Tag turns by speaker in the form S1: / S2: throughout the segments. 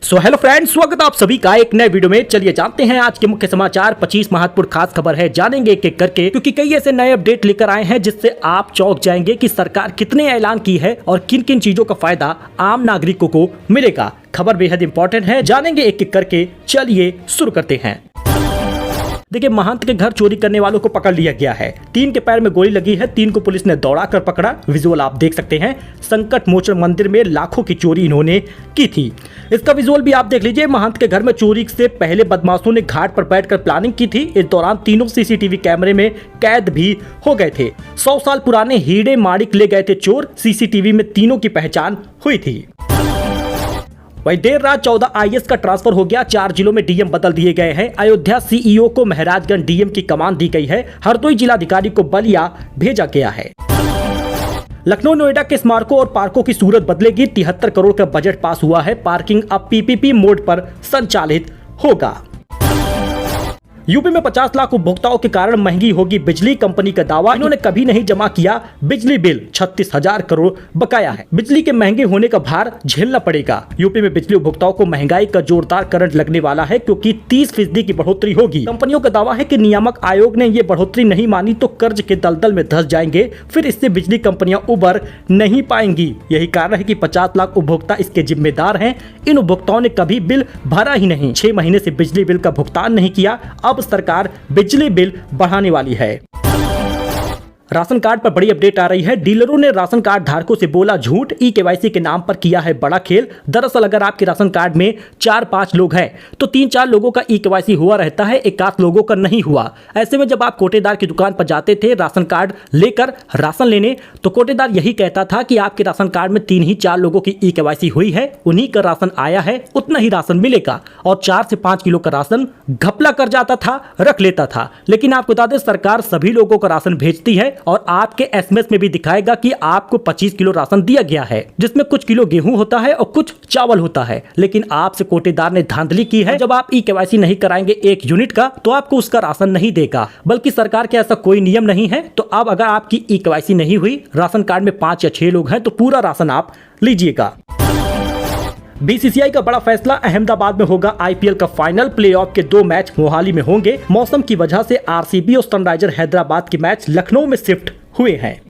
S1: Hello friends, स्वागत है आप सभी का एक नए वीडियो में। चलिए जानते हैं आज के मुख्य समाचार। 25 महत्वपूर्ण खास खबर है, जानेंगे एक एक करके, क्योंकि कई ऐसे नए अपडेट लेकर आए हैं जिससे आप चौंक जाएंगे कि सरकार कितने ऐलान की है और किन किन चीजों का फायदा आम नागरिकों को मिलेगा। खबर बेहद इंपॉर्टेंट है, जानेंगे एक एक करके। चलिए शुरू करते हैं। देखिए, महंत के घर चोरी करने वालों को पकड़ लिया गया है। 3 के पैर में गोली लगी है, 3 को पुलिस ने दौड़ा कर पकड़ा। विजुअल आप देख सकते हैं। संकट मोचन मंदिर में लाखों की चोरी इन्होंने की थी। इसका विजुअल भी आप देख लीजिए। महंत के घर में चोरी से पहले बदमाशों ने घाट पर बैठकर प्लानिंग की थी। इस दौरान तीनों सीसीटीवी कैमरे में कैद भी हो गए थे। 100 साल पुराने हीरे माणिक ले गए थे चोर। सीसीटीवी में तीनों की पहचान हुई थी। वही देर रात 14 आईएएस का ट्रांसफर हो गया। 4 जिलों में डीएम बदल दिए गए हैं। अयोध्या सीईओ को महराजगंज डीएम की कमान दी गई है। हरदोई जिलाधिकारी को बलिया भेजा गया है। लखनऊ नोएडा के स्मारकों और पार्कों की सूरत बदलेगी। 73 करोड़ का बजट पास हुआ है। पार्किंग अब पीपीपी मोड पर संचालित होगा। यूपी में 50 लाख उपभोक्ताओं के कारण महंगी होगी बिजली। कंपनी का दावा, इन्होंने कभी नहीं जमा किया बिजली बिल। 36,000 करोड़ बकाया है। बिजली के महंगे होने का भार झेलना पड़ेगा। यूपी में बिजली उपभोक्ताओं को महंगाई का जोरदार करंट लगने वाला है, क्योंकि 30% की बढ़ोतरी होगी। कंपनियों का दावा है कि नियामक आयोग ने ये बढ़ोतरी नहीं मानी तो कर्ज के दलदल में धंस जाएंगे। फिर इससे बिजली कंपनियां उबर नहीं पाएंगी। यही कारण है कि 50 लाख उपभोक्ता इसके जिम्मेदार हैं। इन उपभोक्ताओं ने कभी बिल भरा ही नहीं। 6 महीने से बिजली बिल का भुगतान नहीं किया। अब सरकार बिजली बिल बढ़ाने वाली है। राशन कार्ड पर बड़ी अपडेट आ रही है। डीलरों ने राशन कार्ड धारकों से बोला झूठ। ई-केवाईसी के नाम पर किया है बड़ा खेल। दरअसल अगर आपके राशन कार्ड में 4-5 लोग हैं तो 3-4 लोगों का ई-केवाईसी हुआ रहता है, 1-8 लोगों का नहीं हुआ। ऐसे में जब आप कोटेदार की दुकान पर जाते थे राशन कार्ड लेकर राशन लेने, तो कोटेदार यही कहता था कि आपके राशन कार्ड में 3 ही 4 लोगों की ई-केवाईसी हुई है, उन्हीं का राशन आया है, उतना ही राशन मिलेगा। और 4 से 5 किलो का राशन घपला कर जाता था, रख लेता था। लेकिन आपको बता दें, सरकार सभी लोगों का राशन भेजती है और आपके एसएमएस में भी दिखाएगा कि आपको 25 किलो राशन दिया गया है, जिसमें कुछ किलो गेहूं होता है और कुछ चावल होता है। लेकिन आपसे कोटेदार ने धांधली की है। जब आप ई-केवाईसी नहीं कराएंगे 1 यूनिट का, तो आपको उसका राशन नहीं देगा। बल्कि सरकार के ऐसा कोई नियम नहीं है। तो अब अगर आपकी ई-केवाईसी नहीं हुई, राशन कार्ड में 5 या 6 लोग हैं, तो पूरा राशन आप लीजिएगा। बीसीसीआई का बड़ा फैसला, अहमदाबाद में होगा आईपीएल का फाइनल। प्लेऑफ के 2 मैच मोहाली में होंगे। मौसम की वजह से आरसीबी और सनराइजर हैदराबाद के मैच लखनऊ में शिफ्ट हुए हैं।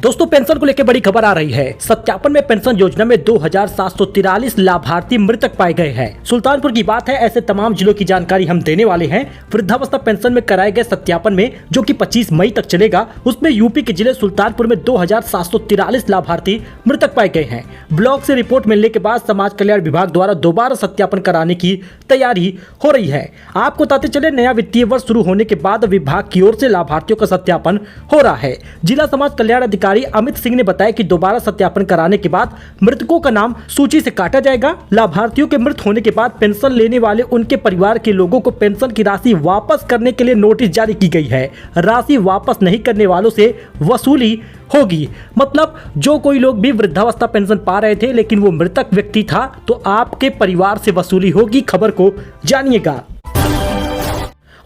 S1: दोस्तों, पेंशन को लेकर बड़ी खबर आ रही है। सत्यापन में पेंशन योजना में 2743 लाभार्थी मृतक पाए गए हैं। सुल्तानपुर की बात है। ऐसे तमाम जिलों की जानकारी हम देने वाले हैं। वृद्धावस्था पेंशन में कराए गए सत्यापन में, जो कि 25 मई तक चलेगा, उसमें यूपी के जिले सुल्तानपुर में 2743 लाभार्थी मृतक पाए गए हैं। ब्लॉक से रिपोर्ट मिलने के बाद समाज कल्याण विभाग द्वारा दोबारा सत्यापन कराने की तैयारी हो रही है। आपको बताते चले, नया वित्तीय वर्ष शुरू होने के बाद विभाग की ओर से लाभार्थियों का सत्यापन हो रहा है। जिला समाज कल्याण अधिकारी अमित सिंह ने बताया कि दोबारा सत्यापन कराने के बाद मृतकों का नाम सूची से काटा जाएगा। लाभार्थियों के मृत होने के बाद पेंशन लेने वाले उनके परिवार के लोगों को पेंशन की राशि वापस करने के लिए नोटिस जारी की गई है। राशि वापस नहीं करने वालों से वसूली होगी। मतलब जो कोई लोग भी वृद्धावस्था पेंशन पा रहे थे लेकिन वो मृतक व्यक्ति था, तो आपके परिवार से वसूली होगी। खबर को जानिएगा।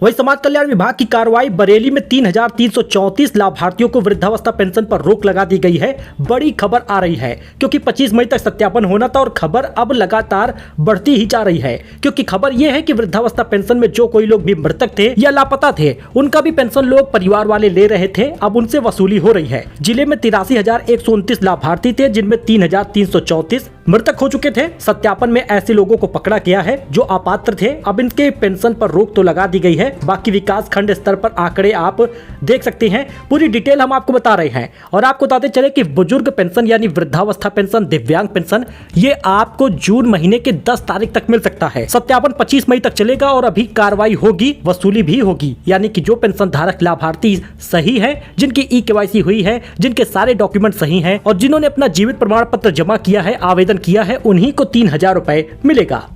S1: वही समाज कल्याण विभाग की कार्रवाई, बरेली में 3334 लाभार्थियों को वृद्धावस्था पेंशन पर रोक लगा दी गई है। बड़ी खबर आ रही है, क्योंकि 25 मई तक सत्यापन होना था और खबर अब लगातार बढ़ती ही जा रही है। क्योंकि खबर यह है कि वृद्धावस्था पेंशन में जो कोई लोग भी मृतक थे या लापता थे, उनका भी पेंशन लोग परिवार वाले ले रहे थे। अब उनसे वसूली हो रही है। जिले में 83,129 लाभार्थी थे, जिनमें 3,334 मृतक हो चुके थे। सत्यापन में ऐसे लोगों को पकड़ा गया है जो अपात्र थे। अब इनके पेंशन पर रोक तो लगा दी गई है। बाकी विकास खंड स्तर पर आंकड़े आप देख सकते हैं। पूरी डिटेल हम आपको बता रहे हैं। और आपको बताते चले कि बुजुर्ग पेंशन यानी वृद्धावस्था पेंशन, दिव्यांग पेंशन, ये आपको जून महीने के 10 तारीख तक मिल सकता है। सत्यापन 25 मई तक चलेगा और अभी कार्रवाई होगी, वसूली भी होगी। यानी कि जो पेंशन धारक लाभार्थी सही है, जिनकी ई-केवाईसी हुई है, जिनके सारे डॉक्यूमेंट सही हैं और जिन्होंने अपना जीवित प्रमाण पत्र जमा किया है, आवेदन किया है, उन्हीं को 3,000 रुपए मिलेगा।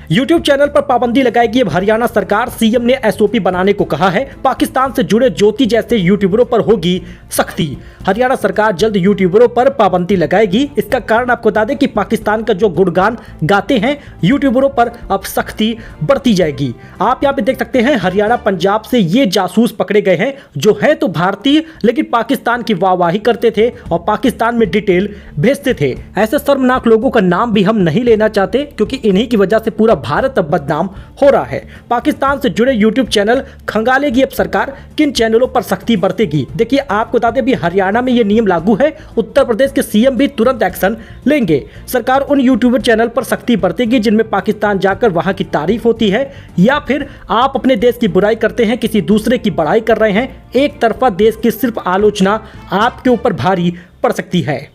S1: यूट्यूब चैनल पर पाबंदी लगाएगी अब हरियाणा सरकार, सीएम ने एसओपी बनाने को कहा है। पाकिस्तान से जुड़े ज्योति जैसे यूट्यूबरों पर होगी सख्ती। हरियाणा सरकार जल्द यूट्यूबरों पर पाबंदी लगाएगी। इसका कारण आपको बता दें कि पाकिस्तान का जो गुणगान गाते हैं यूट्यूबरों पर अब सख्ती बढ़ती जाएगी। आप यहाँ पे देख सकते हैं हरियाणा पंजाब से ये जासूस पकड़े गए हैं जो है तो भारतीय लेकिन पाकिस्तान की वाहवाही करते थे और पाकिस्तान में डिटेल भेजते थे। ऐसे शर्मनाक लोगों का नाम भी हम नहीं लेना चाहते क्योंकि इन्हीं की वजह से पूरा भारत अब बदनाम हो रहा है। पाकिस्तान से जुड़े यूट्यूब चैनल खंगालेगी अब सरकार, किन चैनलों पर सख्ती बरतेगी। देखिए आपको बता दें भी हरियाणा में ये नियम लागू है, उत्तर प्रदेश के सीएम भी तुरंत एक्शन लेंगे। सरकार उन यूट्यूबर चैनल पर सख्ती बरतेगी जिनमें पाकिस्तान जाकर वहां की तारीफ होती है या फिर आप अपने देश की बुराई करते हैं, किसी दूसरे की बड़ाई कर रहे हैं। एक तरफा देश की सिर्फ आलोचना आपके ऊपर भारी पड़ सकती है।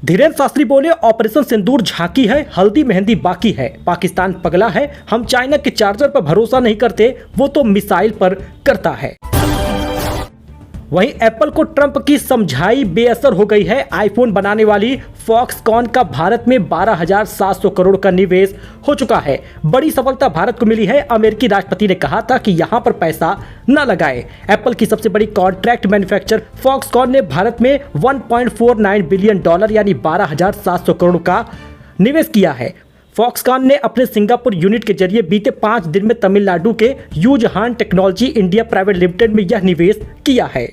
S1: धीरेन्द्र शास्त्री बोले ऑपरेशन सिंदूर झांकी है, हल्दी मेहंदी बाकी है। पाकिस्तान पगला है, हम चाइना के चार्जर पर भरोसा नहीं करते, वो तो मिसाइल पर करता है। वहीं एप्पल को ट्रंप की समझाई बेअसर हो गई है। आईफोन बनाने वाली फॉक्सकॉन का भारत में 12,700 करोड़ का निवेश हो चुका है। बड़ी सफलता भारत को मिली है। अमेरिकी राष्ट्रपति ने कहा था कि यहां पर पैसा न लगाए। एप्पल की सबसे बड़ी कॉन्ट्रैक्ट मैन्युफैक्चरर फॉक्सकॉन ने भारत में $1.49 बिलियन यानी 12,700 करोड़ का निवेश किया है। फॉक्सकॉन ने अपने सिंगापुर यूनिट के जरिए बीते 5 दिन में तमिलनाडु के यूजहान टेक्नोलॉजी इंडिया प्राइवेट लिमिटेड में यह निवेश किया है।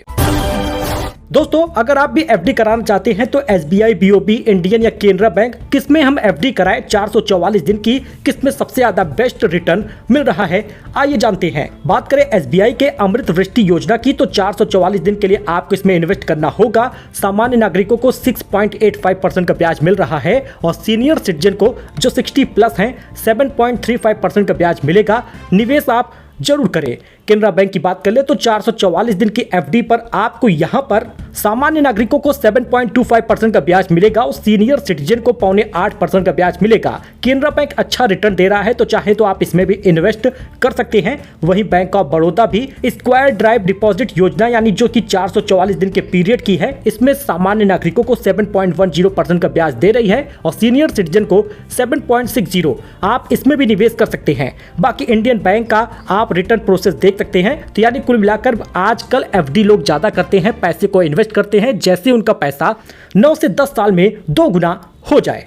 S1: दोस्तों अगर आप भी एफडी कराना चाहते हैं तो एसबीआई, बीओबी, इंडियन या केनरा बैंक, किसमें हम एफडी कराएं, 444 दिन की किसमें सबसे ज्यादा बेस्ट रिटर्न मिल रहा है, आइए जानते हैं। बात करें एसबीआई के अमृत वृष्टि योजना की तो 444 दिन के लिए आपको इसमें इन्वेस्ट करना होगा। सामान्य नागरिकों को 6.85% का ब्याज मिल रहा है और सीनियर सिटीजन को जो 60 प्लस हैं 7.35% का ब्याज मिलेगा। निवेश आप जरूर करें। केनरा बैंक की बात कर ले तो 444 दिन की एफडी पर आपको यहां पर सामान्य नागरिकों को 7.25% का ब्याज मिलेगा और सीनियर सिटीजन को 7.25% का ब्याज मिलेगा। केनरा बैंक अच्छा रिटर्न दे रहा है तो चाहे तो आप इसमें भी इन्वेस्ट कर सकते हैं। वहीं बैंक ऑफ बड़ौदा भी स्क्वायर ड्राइव डिपॉजिट योजना यानी जो कि 444 दिन के पीरियड की है, इसमें सामान्य नागरिकों को 7.10% का ब्याज दे रही है और सीनियर सिटीजन को 7.60। आप इसमें भी निवेश कर सकते हैं। बाकी इंडियन बैंक का आप रिटर्न प्रोसेस देख सकते हैं। तो यानी कुल मिलाकर आजकल एफडी लोग ज्यादा करते हैं, पैसे को इन्वेस्ट करते हैं जैसे उनका पैसा 9 से 10 साल में 2 गुना हो जाए।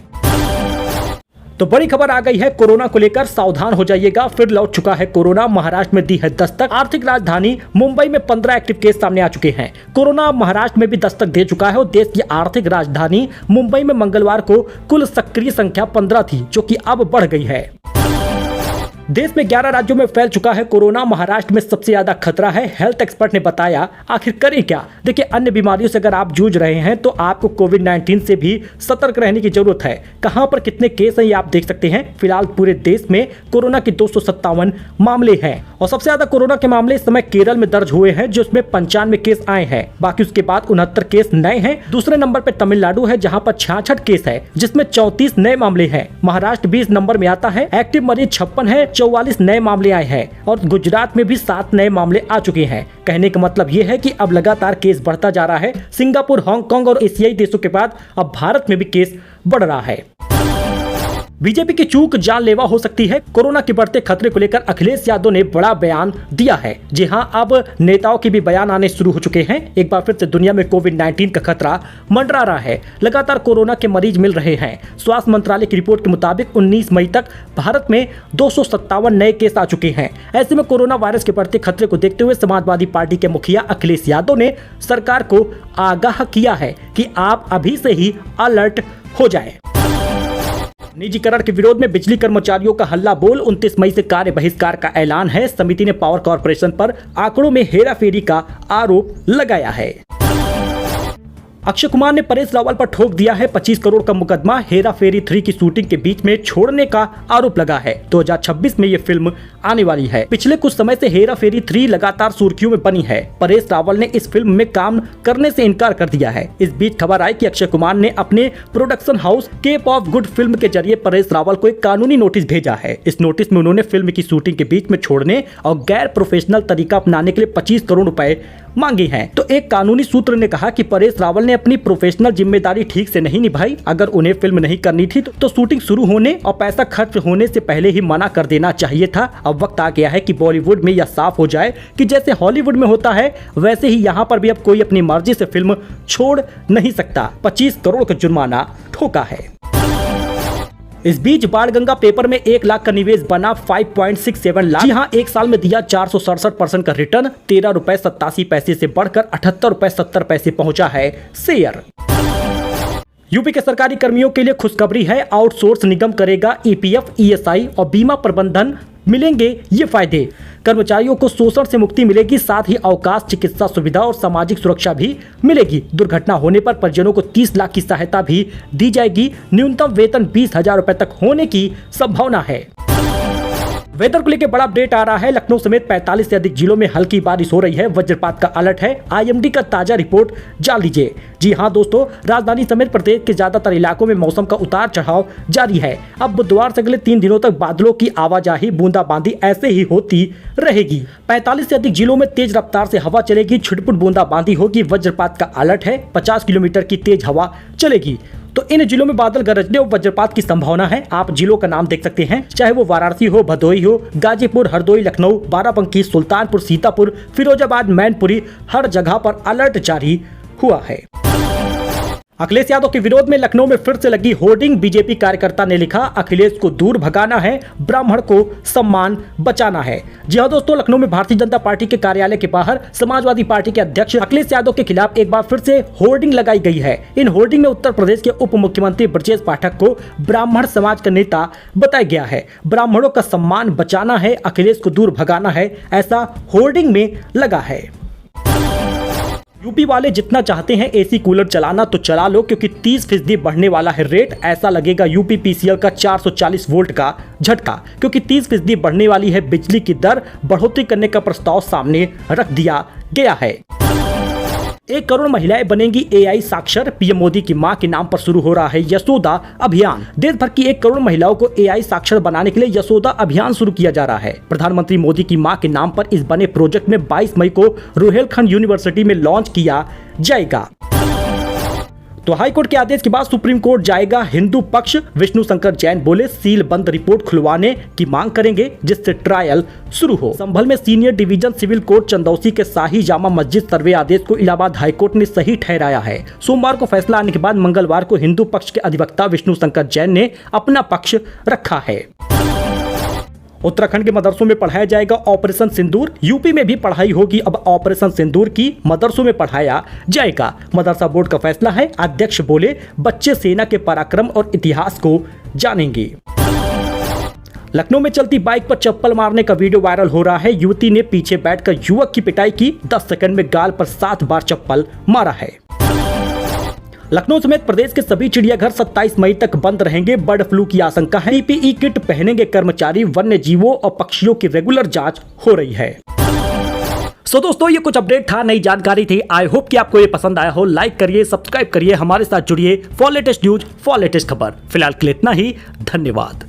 S1: तो बड़ी खबर आ गई है कोरोना को लेकर, सावधान हो जाइएगा। फिर लौट चुका है कोरोना, महाराष्ट्र में दी है दस्तक। आर्थिक राजधानी मुंबई में 15 एक्टिव केस सामने आ चुके हैं। कोरोना महाराष्ट्र में भी दस्तक दे चुका है और देश की आर्थिक राजधानी मुंबई में मंगलवार को कुल सक्रिय संख्या 15 थी जो कि अब बढ़ गई है। देश में 11 राज्यों में फैल चुका है कोरोना, महाराष्ट्र में सबसे ज्यादा खतरा है। हेल्थ एक्सपर्ट ने बताया, आखिर करें क्या। देखिए अन्य बीमारियों से अगर आप जूझ रहे हैं तो आपको कोविड-19 से भी सतर्क रहने की जरूरत है। कहां पर कितने केस हैं ये आप देख सकते हैं। फिलहाल पूरे देश में कोरोना के 257 मामले हैं और सबसे ज्यादा कोरोना के मामले इस समय केरल में दर्ज हुए हैं जिसमें 95 केस आए हैं। बाकी उसके बाद 69 केस नए हैं। दूसरे नंबर पर तमिलनाडु है जहां पर 66 केस है जिसमें 34 नए मामले हैं। महाराष्ट्र 20 नंबर में आता है, एक्टिव मरीज 56 है, 44 नए मामले आए हैं और गुजरात में भी 7 नए मामले आ चुके हैं। कहने का मतलब यह है कि अब लगातार केस बढ़ता जा रहा है। सिंगापुर, हांगकांग और एशियाई देशों के बाद अब भारत में भी केस बढ़ रहा है। बीजेपी की चूक जानलेवा हो सकती है। कोरोना के बढ़ते खतरे को लेकर अखिलेश यादव ने बड़ा बयान दिया है। जी हां, अब नेताओं के भी बयान आने शुरू हो चुके हैं। एक बार फिर से दुनिया में कोविड-19 का खतरा मंडरा रहा है। लगातार कोरोना के मरीज मिल रहे हैं। स्वास्थ्य मंत्रालय की रिपोर्ट के मुताबिक 19 मई तक भारत में 257 नए केस आ चुके हैं। ऐसे में कोरोना वायरस के बढ़ते खतरे को देखते हुए समाजवादी पार्टी के मुखिया अखिलेश यादव ने सरकार को आगाह किया है कि आप अभी से ही अलर्ट हो जाएं। निजीकरण के विरोध में बिजली कर्मचारियों का हल्ला बोल, 29 मई से कार्य बहिष्कार का ऐलान है। समिति ने पावर कॉर्पोरेशन पर आंकड़ों में हेराफेरी का आरोप लगाया है। अक्षय कुमार ने परेश रावल पर ठोक दिया है 25 करोड़ का मुकदमा। हेरा फेरी 3 की शूटिंग के बीच में छोड़ने का आरोप लगा है। 2026 में ये फिल्म आने वाली है। पिछले कुछ समय से हेरा फेरी 3 लगातार सुर्खियों में बनी है। परेश रावल ने इस फिल्म में काम करने से इनकार कर दिया है। इस बीच खबर आई कि अक्षय कुमार ने अपने production house Cape of Good film के जरिए परेश रावल को एक कानूनी नोटिस भेजा है। इस नोटिस में उन्होंने फिल्म की शूटिंग के बीच में छोड़ने और गैर प्रोफेशनल तरीका अपनाने के लिए 25 करोड़ रुपए मांगी हैं। तो एक कानूनी सूत्र ने कहा कि परेश रावल ने अपनी प्रोफेशनल जिम्मेदारी ठीक से नहीं निभाई। अगर उन्हें फिल्म नहीं करनी थी तो शूटिंग शुरू होने और पैसा खर्च होने से पहले ही मना कर देना चाहिए था। अब वक्त आ गया है कि बॉलीवुड में यह साफ हो जाए कि जैसे हॉलीवुड में होता है वैसे ही यहाँ पर भी अब कोई अपनी मर्जी से फिल्म छोड़ नहीं सकता। 25 करोड़ का जुर्माना ठोका है। इस बीच बाणगंगा पेपर में 1 लाख का निवेश बना 5.67 लाख। जी हाँ, एक साल में दिया 467% का रिटर्न। 13 रुपए 87 पैसे से बढ़कर 78 रुपए 70 पैसे पहुंचा है शेयर। यूपी के सरकारी कर्मियों के लिए खुशखबरी है। आउटसोर्स निगम करेगा ईपीएफ, ईएसआई और बीमा प्रबंधन, मिलेंगे ये फायदे। कर्मचारियों को शोषण से मुक्ति मिलेगी, साथ ही अवकाश, चिकित्सा सुविधा और सामाजिक सुरक्षा भी मिलेगी। दुर्घटना होने पर परिजनों को 30 लाख की सहायता भी दी जाएगी। न्यूनतम वेतन 20,000 रुपए तक होने की संभावना है। वेदर को लेकर बड़ा अपडेट आ रहा है। लखनऊ समेत 45 से अधिक जिलों में हल्की बारिश हो रही है। वज्रपात का अलर्ट है। आईएमडी का ताजा रिपोर्ट जान लीजिए। जी हां दोस्तों, राजधानी समेत प्रदेश के ज्यादातर इलाकों में मौसम का उतार चढ़ाव जारी है। अब बुधवार से अगले 3 दिनों तक बादलों की आवाजाही, बूंदाबांदी ऐसे ही होती रहेगी। 45 से अधिक जिलों में तेज रफ्तार से हवा चलेगी। छुटपुट बूंदाबांदी होगी। वज्रपात का अलर्ट है। 50 किलोमीटर की तेज हवा चलेगी। तो इन जिलों में बादल गरजने और वज्रपात की संभावना है। आप जिलों का नाम देख सकते हैं, चाहे वो वाराणसी हो, भदोही हो, गाजीपुर, हरदोई, लखनऊ, बाराबंकी, सुल्तानपुर, सीतापुर, फिरोजाबाद, मैनपुरी, हर जगह पर अलर्ट जारी हुआ है। अखिलेश यादव के विरोध में लखनऊ में फिर से लगी होर्डिंग। बीजेपी कार्यकर्ता ने लिखा, अखिलेश को दूर भगाना है, ब्राह्मण को सम्मान बचाना है। जी हां दोस्तों, लखनऊ में भारतीय जनता पार्टी के कार्यालय के बाहर समाजवादी पार्टी के अध्यक्ष अखिलेश यादव के खिलाफ एक बार फिर से होर्डिंग लगाई गई है। इन होर्डिंग में उत्तर प्रदेश के उप मुख्यमंत्री ब्रजेश पाठक को ब्राह्मण समाज का नेता बताया गया है। ब्राह्मणों का सम्मान बचाना है, अखिलेश को दूर भगाना है, ऐसा होर्डिंग में लगा है। यूपी वाले जितना चाहते हैं एसी कूलर चलाना तो चला लो, क्योंकि 30% बढ़ने वाला है रेट। ऐसा लगेगा यूपी पीसीएल का 440 वोल्ट का झटका, क्योंकि 30% बढ़ने वाली है बिजली की दर। बढ़ोतरी करने का प्रस्ताव सामने रख दिया गया है। 1 करोड़ महिलाएं बनेंगी एआई साक्षर। पीएम मोदी की मां के नाम पर शुरू हो रहा है यशोदा अभियान। देश भर की 1 करोड़ महिलाओं को एआई साक्षर बनाने के लिए यशोदा अभियान शुरू किया जा रहा है। प्रधानमंत्री मोदी की मां के नाम पर इस बने प्रोजेक्ट में 22 मई को रुहेलखंड यूनिवर्सिटी में लॉन्च किया जाएगा। तो हाईकोर्ट के आदेश के बाद सुप्रीम कोर्ट जाएगा हिंदू पक्ष। विष्णु शंकर जैन बोले, सील बंद रिपोर्ट खुलवाने की मांग करेंगे, जिससे ट्रायल शुरू हो। संभल में senior division civil court Chandausi के शाही जामा मस्जिद सर्वे आदेश को इलाहाबाद हाईकोर्ट ने सही ठहराया है। सोमवार को फैसला आने के बाद मंगलवार को हिंदू पक्ष के अधिवक्ता विष्णु शंकर जैन ने अपना पक्ष रखा है। उत्तराखंड के मदरसों में पढ़ाया जाएगा ऑपरेशन सिंदूर। यूपी में भी पढ़ाई होगी अब ऑपरेशन सिंदूर की, मदरसों में पढ़ाया जाएगा। मदरसा बोर्ड का फैसला है। अध्यक्ष बोले, बच्चे सेना के पराक्रम और इतिहास को जानेंगे। लखनऊ में चलती बाइक पर चप्पल मारने का वीडियो वायरल हो रहा है। युवती ने पीछे बैठकर युवक की पिटाई की। 10 सेकंड में गाल पर 7 बार चप्पल मारा है। लखनऊ समेत प्रदेश के सभी चिड़ियाघर 27 मई तक बंद रहेंगे। बर्ड फ्लू की आशंका है। पीपीई किट पहनेंगे कर्मचारी। वन्य जीवों और पक्षियों की रेगुलर जांच हो रही है। सो दोस्तों, ये कुछ अपडेट था, नई जानकारी थी। आई होप कि आपको ये पसंद आया हो। लाइक करिए, सब्सक्राइब करिए, हमारे साथ जुड़िए for latest news, for latest खबर। फिलहाल के लिए इतना ही। धन्यवाद।